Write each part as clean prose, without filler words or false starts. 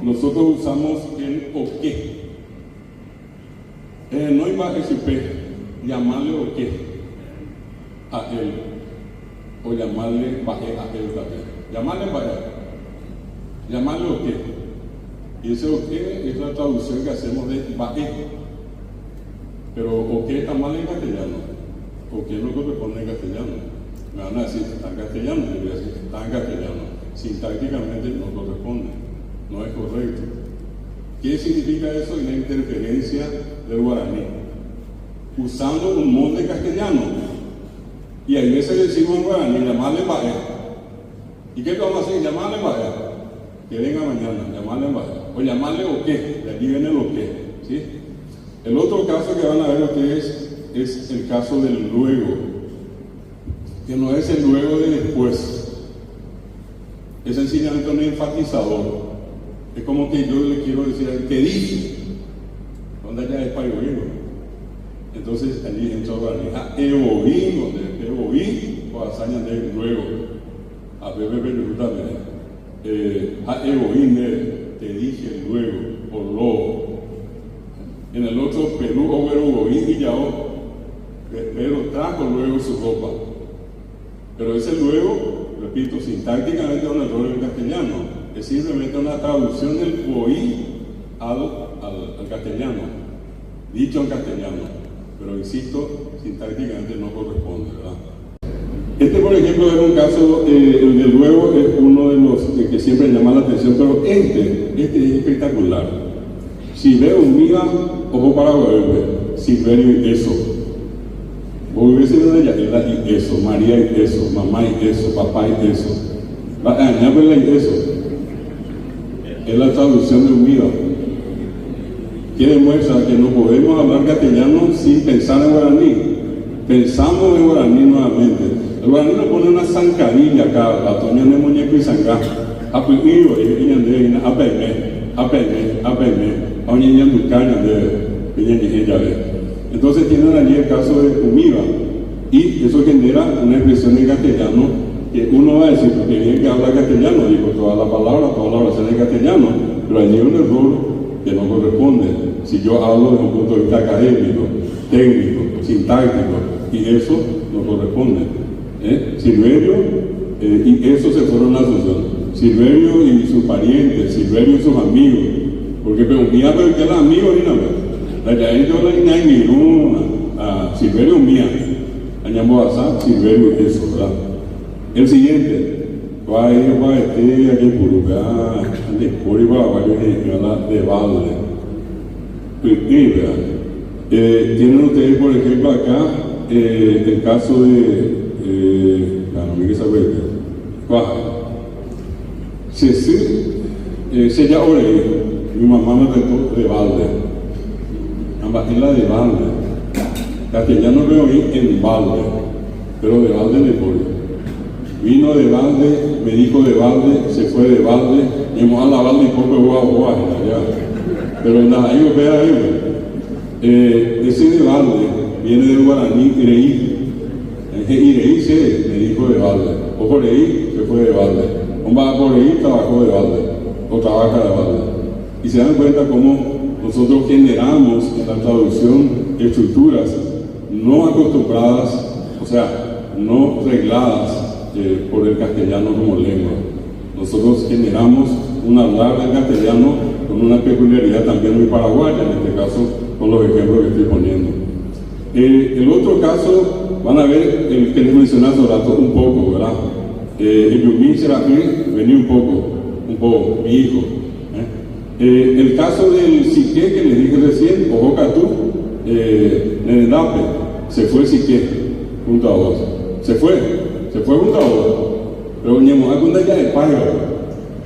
nosotros usamos el o qué. No iba a llamarle o qué a él, o llamarle baje a él también. Llamarle baje, llamarle o qué. Y ese o qué es la traducción que hacemos de baje. Pero o qué está mal en castellano, o qué no corresponde en castellano. Me van a decir, está en castellano, yo voy a decir, está en castellano. Sintácticamente no corresponde, no es correcto. ¿Qué significa eso? La interferencia del guaraní, usando un molde castellano. Y a veces decimos en guaraní, llamarle bae. ¿Y qué vamos a hacer? Llamarle bae. Que venga mañana, llamarle bae. O llamarle o qué, de allí viene el o qué. ¿Sí? El otro caso que van a ver ustedes es el caso del luego, que no es el luego de después. Es sencillamente un enfatizador. Es como que yo le quiero decir, ¿qué dice? ¿Dónde ya es para oírlo? Entonces allí entra a eoí, donde eoí, o hazaña de luego. A bebé a eoí, te dije luego, o lo. En el otro, Perú, o eoí y yao, pero trajo luego su ropa. Pero ese luego, repito, sintácticamente es un error en castellano. Es simplemente una traducción del oí al castellano, dicho en castellano, pero insisto, sintácticamente no corresponde, ¿verdad? Por ejemplo, es un caso, el del luego es uno de los que siempre llama la atención, pero este es espectacular. Si veo un miga, ojo para ver, si veo eso. Vos ves en ella, y eso, María y eso, mamá y eso, papá y eso. Añádele y eso. Es la traducción de un vida, que demuestra que no podemos hablar castellano sin pensar en guaraní. Pensamos en guaraní nuevamente. El guaraní nos pone una zancadilla acá, la toña de muñeco y zangá. Apuío, y entonces tienen allí el caso de Umiva, y eso genera una expresión en castellano que uno va a decir, porque bien que habla castellano, digo, toda la oración es castellano, pero allí hay un error que no corresponde. Si yo hablo desde un punto de vista académico, técnico, sintáctico, y eso no corresponde. Silverio y eso se fueron a Asunción. Silverio y sus parientes, Silverio y sus amigos, porque preguntía, pero que eran amigos y nada, la gente la inainiruna, Silverio mía, añamos a Silverio y eso, ¿verdad? El siguiente, va a ir para aquí Purugá, de Puri para de Valde. Tienen ustedes, por ejemplo, acá el caso de Sella Orey, mi mamá me retó de Valde, ambas islas de Valde. Castellano veo ahí en Valde, pero de Valde de Puri. Vino de Valde, me dijo de Valde, se fue de Valde, y hemos a la Valde y poco de guau, pero nada, ahí vea ahí, ese de Valde viene del guaraní Ireí. Ireí me dijo de Valde, o por ahí se fue de Valde, o va por ahí trabajó de Valde, o trabaja de Valde. Y se dan cuenta cómo nosotros generamos en la traducción estructuras no acostumbradas, o sea, no regladas por el castellano como lengua. Nosotros generamos un hablar del castellano con una peculiaridad también muy paraguaya, en este caso con los ejemplos que estoy poniendo. El otro caso, van a ver el que les mencioné hace rato un poco, ¿verdad? El Yumín Serafín, vení un poco, mi hijo. El caso del Sique que les dije recién, Ojocatú, Nenedape, se fue Sique junto a vos. Se fue junto a vos. Pero ñemo, ¿a dónde ya el payo?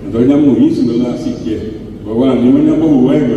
Entonces ya muy hizo, ¿verdad? Sique. Luego a mí me llamo Juvengo,